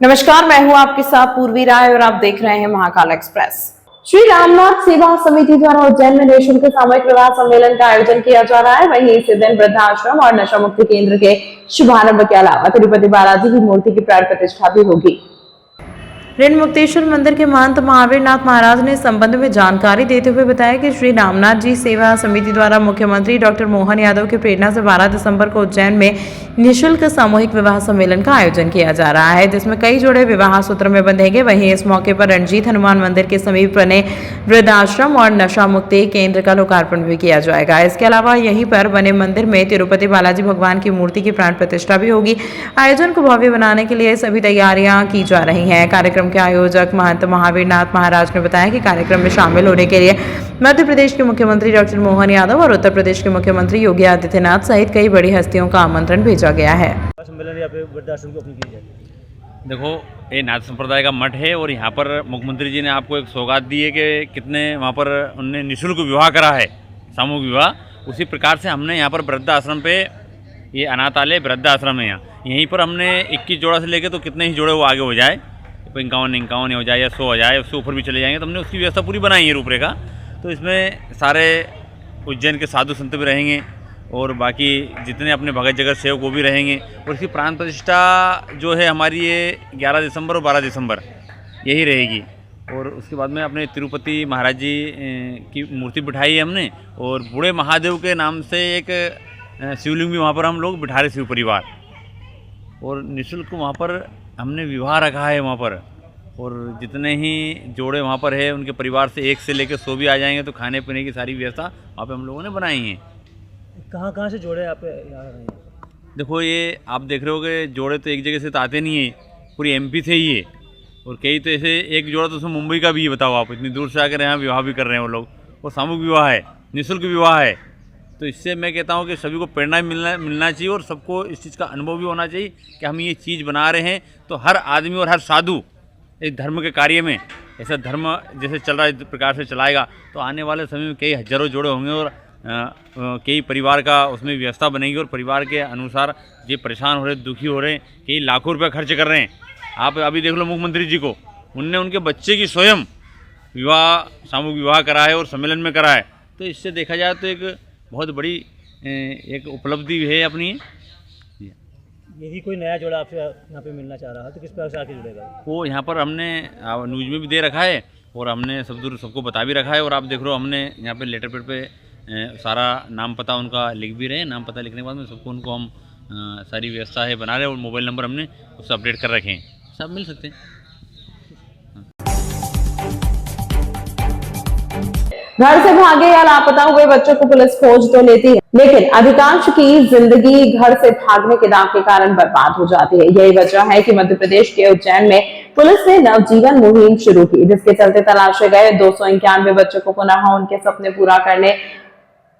नमस्कार, मैं हूं आपके साथ पूर्वी राय और आप देख रहे हैं महाकाल एक्सप्रेस। श्री रामनाथ सेवा समिति द्वारा उज्जैन में निःशुल्क सामूहिक विवाह सम्मेलन का आयोजन किया जा रहा है। वहीं इसी दिन वृद्धाश्रम और नशा मुक्ति केंद्र के शुभारंभ के अलावा तिरुपति बालाजी की मूर्ति की प्राण प्रतिष्ठा भी होगी। ऋण मुक्तेश्वर मंदिर के महंत महावीर नाथ महाराज ने इस संबंध में जानकारी देते हुए बताया कि श्री रामनाथ जी सेवा समिति द्वारा मुख्यमंत्री डॉक्टर मोहन यादव की प्रेरणा से 12 दिसंबर को उज्जैन में निःशुल्क सामूहिक विवाह सम्मेलन का आयोजन किया जा रहा है, जिसमें कई जोड़े विवाह सूत्र में बंधेंगे। वहीं इस मौके पर रणजीत हनुमान मंदिर के समीप बने वृद्धाश्रम और नशा मुक्ति केंद्र का लोकार्पण भी किया जाएगा। इसके अलावा यहीं पर बने मंदिर में तिरुपति बालाजी भगवान की मूर्ति की प्राण प्रतिष्ठा भी होगी। आयोजन को भव्य बनाने के लिए सभी तैयारियां की जा रही हैं। कार्यक्रम के आयोजक महंत महावीर नाथ महाराज ने बताया कि कार्यक्रम में शामिल होने के लिए मध्य प्रदेश के मुख्यमंत्री डॉक्टर मोहन यादव और उत्तर प्रदेश के मुख्यमंत्री योगी आदित्यनाथ सहित कई बड़ी हस्तियों का आमंत्रण भेजा गया है। देखो, ये नाथ संप्रदाय का मठ है और यहाँ पर मुख्यमंत्री जी ने आपको एक सौगात दी है कि कितने वहाँ पर उनने निःशुल्क विवाह करा है, सामूहिक विवाह। उसी प्रकार से हमने यहाँ पर वृद्ध आश्रम पे, ये अनाथालय वृद्ध आश्रम है, यहीं पर हमने 21 जोड़ा से लेके तो कितने ही जोड़े वो आगे हो जाए, 51 हो जाए या 100 हो जाए, उससे ऊपर भी चले जाएंगे, तो हमने उसकी व्यवस्था पूरी बनाई है रूपरेखा। तो इसमें सारे उज्जैन के साधु संत भी रहेंगे और बाकी जितने अपने भगत जगत सेवक वो भी रहेंगे। और इसकी प्राण प्रतिष्ठा जो है हमारी ये 11 दिसंबर और 12 दिसंबर यही रहेगी। और उसके बाद में अपने तिरुपति महाराज जी की मूर्ति बिठाई है हमने, और बूढ़े महादेव के नाम से एक शिवलिंग भी वहाँ पर हम लोग बिठा रहे शिव परिवार। और निःशुल्क वहाँ पर हमने विवाह रखा है वहाँ पर, और जितने ही जोड़े वहाँ पर है उनके परिवार से 1 से लेकर 100 भी आ जाएंगे। तो खाने पीने की सारी व्यवस्था वहाँ पे हम लोगों ने बनाई है। कहाँ से जोड़े आप यहाँ रहे हैं? देखो, ये आप देख रहे हो कि जोड़े तो एक जगह से तो आते नहीं है, पूरी MP से ही है। और कई तो ऐसे एक जोड़ा तो उसमें मुंबई का भी है। बताओ आप, इतनी दूर से आकर यहाँ विवाह भी कर रहे हैं वो लोग, और सामूहिक विवाह है, निःशुल्क विवाह है। तो इससे मैं कहता हूँ कि सभी को प्रेरणा मिलना चाहिए और सबको इस चीज़ का अनुभव भी होना चाहिए कि हम ये चीज़ बना रहे हैं। तो हर आदमी और हर साधु इस धर्म के कार्य में, ऐसा धर्म जैसे चल रहा है इस प्रकार से चलाएगा, तो आने वाले समय में कई हजारों जोड़े होंगे और कई परिवार का उसमें व्यवस्था बनेगी। और परिवार के अनुसार जो परेशान हो रहे, दुखी हो रहे हैं, कई लाखों रुपये खर्च कर रहे हैं। आप अभी देख लो मुख्यमंत्री जी को, उनने उनके बच्चे की स्वयं विवाह, सामूहिक विवाह करा है और सम्मेलन में करा है। तो इससे देखा जाए तो एक बहुत बड़ी एक उपलब्धि है अपनी। यदि कोई नया जोड़ा आपसे यहाँ पे मिलना चाह रहा है तो किस प्रकार से आके जुड़ेगा? वो यहाँ पर हमने न्यूज़ में भी दे रखा है और हमने सबको बता भी रखा है। और आप देख रहे हो, हमने यहाँ पे लेटर पेड पे सारा नाम पता उनका लिख भी रहे हैं। नाम पता लिखने के बाद में सबको उनको हम सारी व्यवस्था है बना रहे हैं, और मोबाइल नंबर हमने उससे अपडेट कर रखे हैं, सब मिल सकते हैं। घर से भागे या लापता हुए बच्चों को पुलिस खोज तो लेती है, लेकिन अधिकांश की जिंदगी घर से भागने के दांव के कारण बर्बाद हो जाती है। यही वजह है कि मध्य प्रदेश के उज्जैन में पुलिस ने नवजीवन मुहिम शुरू की, जिसके चलते तलाशे गए 291 बच्चों को पुनः उनके सपने पूरा करने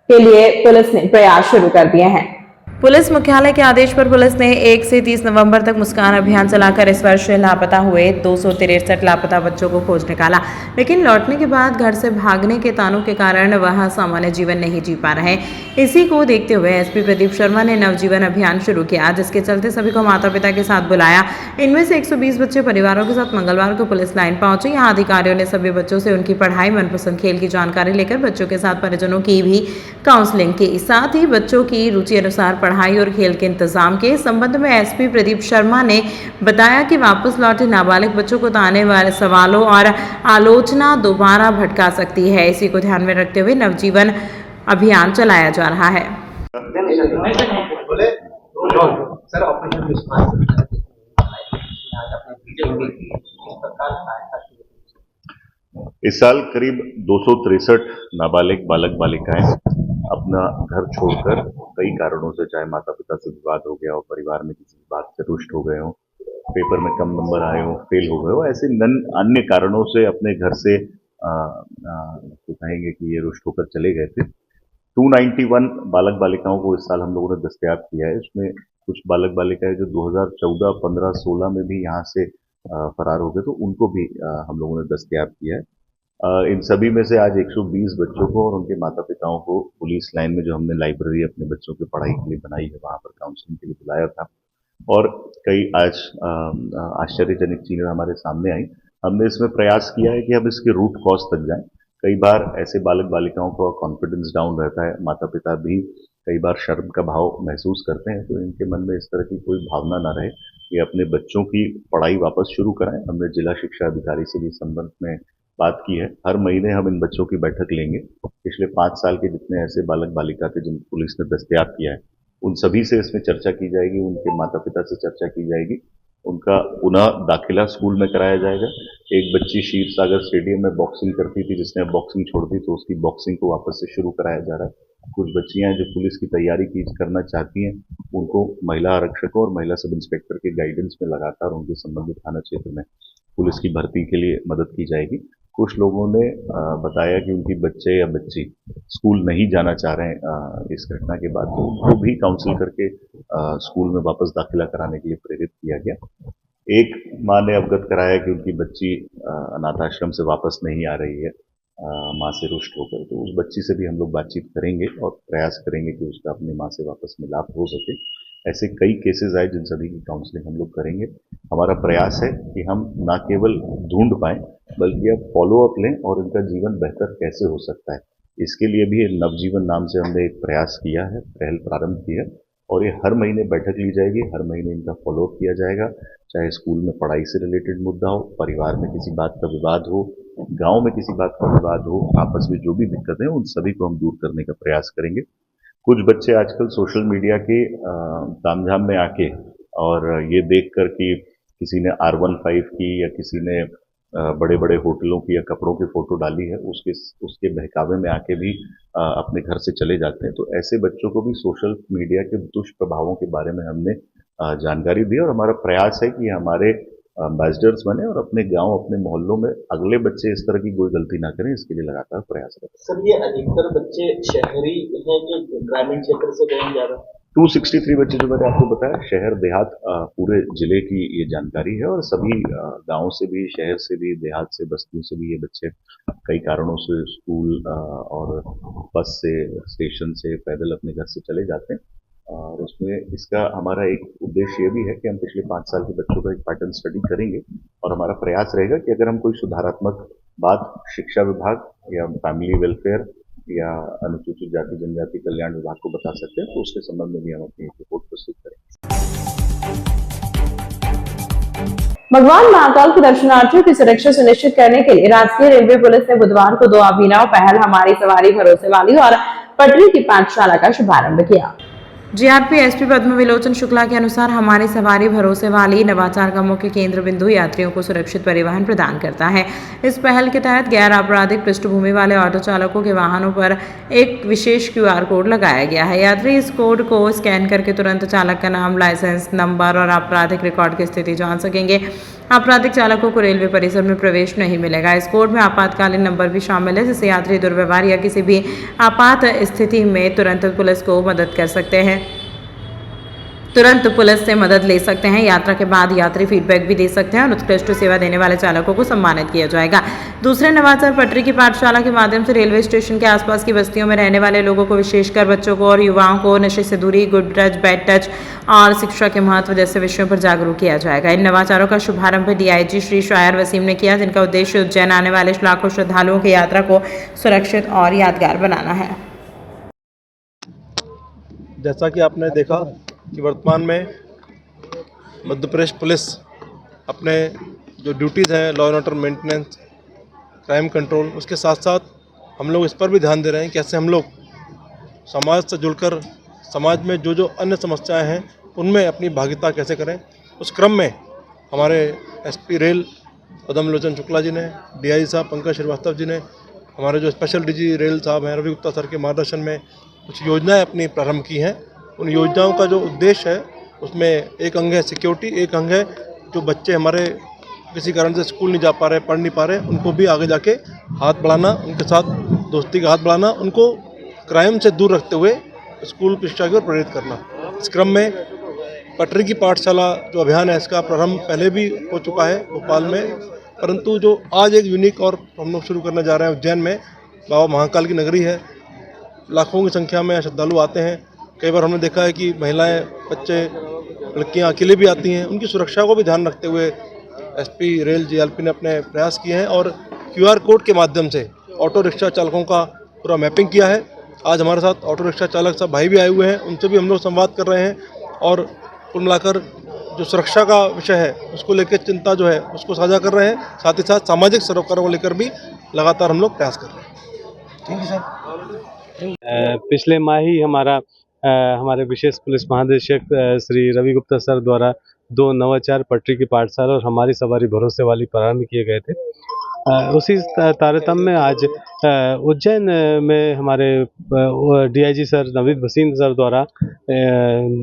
के लिए पुलिस ने प्रयास शुरू कर दिए हैं। पुलिस मुख्यालय के आदेश पर पुलिस ने 1 से 30 नवंबर तक मुस्कान अभियान चलाकर इस वर्ष लापता हुए 263 लापता बच्चों को खोज निकाला, लेकिन लौटने के बाद घर से भागने के तानों के कारण वह सामान्य जीवन नहीं जी पा रहे। इसी को देखते हुए SP प्रदीप शर्मा ने नवजीवन अभियान शुरू किया, जिसके चलते सभी को माता पिता के साथ बुलाया। इनमें से 120 बच्चे परिवारों के साथ मंगलवार को पुलिस लाइन पहुंचे। यहाँ अधिकारियों ने सभी बच्चों से उनकी पढ़ाई, मनपसंद खेल की जानकारी लेकर बच्चों के साथ परिजनों की भी काउंसलिंग की। साथ ही बच्चों की रुचि अनुसार पढ़ाई और खेल के इंतजाम के संबंध में SP प्रदीप शर्मा ने बताया कि वापस लौटे नाबालिग बच्चों को आने वाले सवालों और आलोचना दोबारा भटका सकती है। इसी को ध्यान में रखते हुए नवजीवन अभियान चलाया जा रहा है। इस साल करीब 263 नाबालिग बालक बालिकाएं अपना घर छोड़कर कई कारणों से, चाहे माता पिता से विवाद हो गया हो, परिवार में किसी बात से रुष्ट हो गए हो, पेपर में कम नंबर आए हो, फेल हो गए हो, ऐसे अन्य कारणों से अपने घर से तो कहेंगे कि ये रुष्ट होकर चले गए थे। 291 बालक बालिकाओं को इस साल हम लोगों ने दस्तयाब किया है। इसमें कुछ बालक बालिकाएं जो 2014, 15, 16 में भी यहाँ से फरार हो गए, तो उनको भी हम लोगों ने दस्तयाब किया है। इन सभी में से आज 120 बच्चों को और उनके माता पिताओं को पुलिस लाइन में, जो हमने लाइब्रेरी अपने बच्चों की पढ़ाई के लिए बनाई है, वहां पर काउंसलिंग के लिए बुलाया था। और कई आज आश्चर्यजनक चीज़ें हमारे सामने आई। हमने इसमें प्रयास किया है कि हम इसके रूट कॉज तक जाएं। कई बार ऐसे बालक बालिकाओं का कॉन्फिडेंस डाउन रहता है, माता पिता भी कई बार शर्म का भाव महसूस करते हैं, तो इनके मन में इस तरह की कोई भावना ना रहे, ये अपने बच्चों की पढ़ाई वापस शुरू कराएं। हमने जिला शिक्षा अधिकारी से भी इस संबंध में बात की है। हर महीने हम इन बच्चों की बैठक लेंगे। पिछले 5 साल के जितने ऐसे बालक बालिका थे जिनको पुलिस ने दस्तयाब किया है, उन सभी से इसमें चर्चा की जाएगी, उनके माता पिता से चर्चा की जाएगी, उनका पुनः दाखिला स्कूल में कराया जाएगा। एक बच्ची क्षीर सागर स्टेडियम में बॉक्सिंग करती थी, जिसने अब बॉक्सिंग छोड़ दी, तो उसकी बॉक्सिंग को वापस से शुरू कराया जा रहा है। कुछ बच्चियां हैं जो पुलिस की तैयारी करना चाहती हैं, उनको महिला आरक्षकों और महिला सब इंस्पेक्टर के गाइडेंस में लगातार उनके संबंधित थाना क्षेत्र में पुलिस की भर्ती के लिए मदद की जाएगी। कुछ लोगों ने बताया कि उनकी बच्चे या बच्ची स्कूल नहीं जाना चाह रहे हैं इस घटना के बाद, तो उनको भी काउंसिल करके स्कूल में वापस दाखिला कराने के लिए प्रेरित किया गया। एक माँ ने अवगत कराया कि उनकी बच्ची अनाथ आश्रम से वापस नहीं आ रही है माँ से रुष्ट होकर, तो उस बच्ची से भी हम लोग बातचीत करेंगे और प्रयास करेंगे कि उसका अपनी माँ से वापस मिलाप हो सके। ऐसे कई केसेस आए जिन सभी की काउंसलिंग हम लोग करेंगे। हमारा प्रयास है कि हम न केवल ढूंढ पाएं बल्कि अब फॉलो अप लें और इनका जीवन बेहतर कैसे हो सकता है, इसके लिए भी नवजीवन नाम से हमने एक प्रयास किया है, पहल प्रारंभ की है, और ये हर महीने बैठक ली जाएगी, हर महीने इनका फॉलो अप किया जाएगा। चाहे स्कूल में पढ़ाई से रिलेटेड मुद्दा हो, परिवार में किसी बात का विवाद हो, गांव में किसी बात का विवाद हो, आपस में जो भी दिक्कतें हैं उन सभी को हम दूर करने का प्रयास करेंगे। कुछ बच्चे आजकल सोशल मीडिया के तामझाम में आके और ये देखकर कि किसी ने R15 की या किसी ने बड़े बड़े होटलों की या कपड़ों की फोटो डाली है, उसके बहकावे में आके भी अपने घर से चले जाते हैं। तो ऐसे बच्चों को भी सोशल मीडिया के दुष्प्रभावों के बारे में हमने जानकारी दी और हमारा प्रयास है कि हमारे एम्बेसडर्स बने और अपने गांव, अपने मोहल्लों में अगले बच्चे इस तरह की कोई गलती ना करें, इसके लिए लगातार प्रयास करें। सर, ये अधिकतर बच्चे शहरी हैं कि ग्रामीण क्षेत्र से गए ज्यादा? 263 बच्चे जो मैंने आपको बताया, शहर देहात पूरे जिले की ये जानकारी है और सभी गांव से भी, शहर से भी, देहात से, बस्तियों से भी ये बच्चे कई कारणों से स्कूल और बस से, स्टेशन से, पैदल अपने घर से चले जाते हैं। और उसमें इसका हमारा एक उद्देश्य ये भी है कि हम पिछले 5 साल के बच्चों का एक पैटर्न स्टडी करेंगे और हमारा प्रयास रहेगा कि अगर हम कोई सुधारात्मक बात शिक्षा विभाग या फैमिली वेलफेयर या अनुसूचित जाति जनजाति कल्याण विभाग को बता सकते हैं, तो उसके संबंध में भी हम अपनी रिपोर्ट प्रस्तुत करेंगे। भगवान महाकाल के दर्शनार्थियों की सुरक्षा सुनिश्चित करने के लिए राजकीय रेलवे पुलिस ने बुधवार को 2 अभिनव पहल हमारी सवारी भरोसे वाली और पटरी की पाठशाला का शुभारंभ किया। जीआरपी एसपी पद्म विलोचन शुक्ला के अनुसार हमारी सवारी भरोसे वाली नवाचार का मुख्य केंद्र बिंदु यात्रियों को सुरक्षित परिवहन प्रदान करता है। इस पहल के तहत गैर आपराधिक पृष्ठभूमि वाले ऑटो चालकों के वाहनों पर एक विशेष QR कोड लगाया गया है। यात्री इस कोड को स्कैन करके तुरंत चालक का नाम, लाइसेंस नंबर और आपराधिक रिकॉर्ड की स्थिति जान सकेंगे। आपराधिक चालकों को रेलवे परिसर में प्रवेश नहीं मिलेगा। इस कोड में आपातकालीन नंबर भी शामिल है, जिससे यात्री दुर्व्यवहार या किसी भी आपात स्थिति में तुरंत पुलिस से मदद ले सकते हैं। यात्रा के बाद यात्री फीडबैक भी दे सकते हैं और उत्कृष्ट सेवा देने वाले चालकों को सम्मानित किया जाएगा। दूसरे नवाचार पटरी की पाठशाला के माध्यम से रेलवे स्टेशन के आसपास की बस्तियों में रहने वाले लोगों को, विशेषकर बच्चों को और युवाओं को नशे से दूरी, गुड टच, बैड टच और शिक्षा के महत्व जैसे विषयों पर जागरूक किया जाएगा। इन नवाचारों का शुभारंभ DIG श्री शायर वसीम ने किया, जिनका उद्देश्य उज्जैन आने वाले लाखों श्रद्धालुओं की यात्रा को सुरक्षित और यादगार बनाना है। जैसा कि आपने देखा कि वर्तमान में मध्य प्रदेश पुलिस अपने जो ड्यूटीज़ हैं, law and order maintenance, crime control, उसके साथ साथ हम लोग इस पर भी ध्यान दे रहे हैं कि कैसे हम लोग समाज से जुड़कर समाज में जो अन्य समस्याएं हैं उनमें अपनी भागीदारी कैसे करें। उस क्रम में हमारे SP रेल पद्म विलोचन शुक्ला जी ने, DIG साहब पंकज श्रीवास्तव जी ने, हमारे जो स्पेशल DG रेल साहब हैं रवि गुप्ता सर के मार्गदर्शन में कुछ योजनाएं अपनी प्रारंभ की हैं। उन योजनाओं का जो उद्देश्य है उसमें एक अंग है सिक्योरिटी, एक अंग है जो बच्चे हमारे किसी कारण से स्कूल नहीं जा पा रहे, पढ़ नहीं पा रहे, उनको भी आगे जाके हाथ बढ़ाना, उनके साथ दोस्ती का हाथ बढ़ाना, उनको क्राइम से दूर रखते हुए स्कूल की शिक्षा की ओर प्रेरित करना। इस क्रम में पटरी की पाठशाला जो अभियान है इसका प्रारंभ पहले भी हो चुका है भोपाल में, परंतु जो आज एक यूनिक और हम लोग शुरू करने जा रहे हैं उज्जैन में, बाबा महाकाल की नगरी है, लाखों की संख्या में श्रद्धालु आते हैं। कई बार हमने देखा है कि महिलाएं, बच्चे, लड़कियां अकेले भी आती हैं। उनकी सुरक्षा को भी ध्यान रखते हुए एसपी रेल जीआरपी ने अपने प्रयास किए हैं और क्यूआर कोड के माध्यम से ऑटो रिक्शा चालकों का पूरा मैपिंग किया है। आज हमारे साथ ऑटो रिक्शा चालक सब भाई भी आए हुए हैं, उनसे भी हम लोग संवाद कर रहे हैं और कुल मिलाकर जो सुरक्षा का विषय है उसको लेकर चिंता जो है उसको साझा कर रहे हैं। साथ ही साथ सामाजिक सरोकारों को लेकर भी लगातार हम लोग प्रयास कर रहे हैं। ठीक है सर। पिछले माह ही हमारे विशेष पुलिस महानिदेशक श्री रवि गुप्ता सर द्वारा 2 नवाचार पटरी की पाठशाला और हमारी सवारी भरोसे वाली प्रारंभ किए गए थे। उसी तारतम्य में आज उज्जैन में हमारे DIG sir Navneet Bhasin sir द्वारा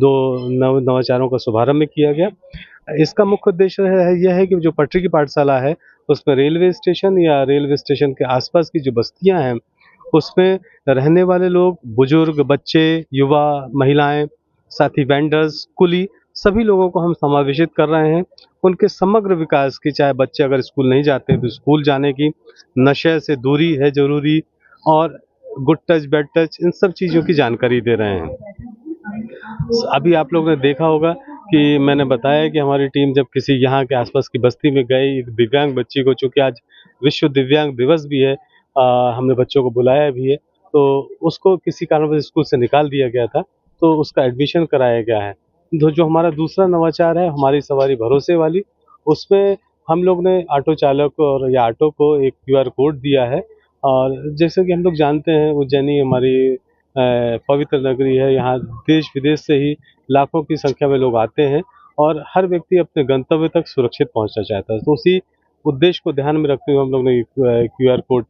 2 नवाचारों का शुभारंभ किया गया। इसका मुख्य उद्देश्य यह है कि जो पटरी की पाठशाला है उसमें रेलवे स्टेशन या रेलवे स्टेशन के आसपास की जो बस्तियां हैं उसमें रहने वाले लोग, बुजुर्ग, बच्चे, युवा, महिलाएं, साथ ही वेंडर्स, कुली, सभी लोगों को हम समावेशित कर रहे हैं। उनके समग्र विकास की, चाहे बच्चे अगर स्कूल नहीं जाते तो स्कूल जाने की, नशे से दूरी है जरूरी, और गुड टच, बैड टच, इन सब चीज़ों की जानकारी दे रहे हैं। अभी आप लोगों ने देखा होगा कि मैंने बताया कि हमारी टीम जब किसी यहाँ के आसपास की बस्ती में गई, एक दिव्यांग बच्ची को, चूँकि आज विश्व दिव्यांग दिवस भी है, हमने बच्चों को बुलाया भी है, तो उसको किसी कारणवश स्कूल से निकाल दिया गया था, तो उसका एडमिशन कराया गया है। जो हमारा दूसरा नवाचार है हमारी सवारी भरोसे वाली, उसमें हम लोग ने ऑटो चालक और या ऑटो को एक क्यूआर कोड दिया है। और जैसे कि हम लोग जानते हैं उज्जैनी हमारी पवित्र नगरी है, यहाँ देश विदेश से ही लाखों की संख्या में लोग आते हैं और हर व्यक्ति अपने गंतव्य तक सुरक्षित पहुँचना चाहता है। तो उसी उद्देश्य को ध्यान में रखते हुए हम लोग ने क्यूआर कोड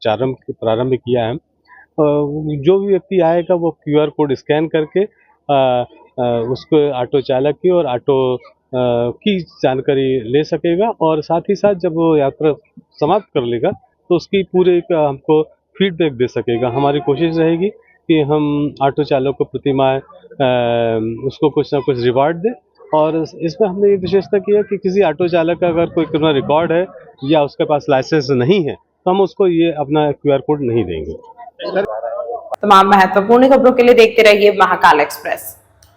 प्रारंभ किया है। जो भी व्यक्ति आएगा वो क्यूआर कोड स्कैन करके उसको ऑटो चालक की और ऑटो की जानकारी ले सकेगा, और साथ ही साथ जब वो यात्रा समाप्त कर लेगा तो उसकी पूरे का हमको फीडबैक दे सकेगा। हमारी कोशिश रहेगी कि हम ऑटो चालक को प्रतिमाह उसको कुछ ना कुछ रिवार्ड दें, और इसमें हमने ये विशेषता की है कि किसी ऑटो चालक का अगर कोई क्रिमिनल रिकॉर्ड है या उसके पास लाइसेंस नहीं है तो हम उसको ये अपना क्यूआर कोड नहीं देंगे। तमाम महत्वपूर्ण खबरों के लिए देखते रहिए महाकाल एक्सप्रेस।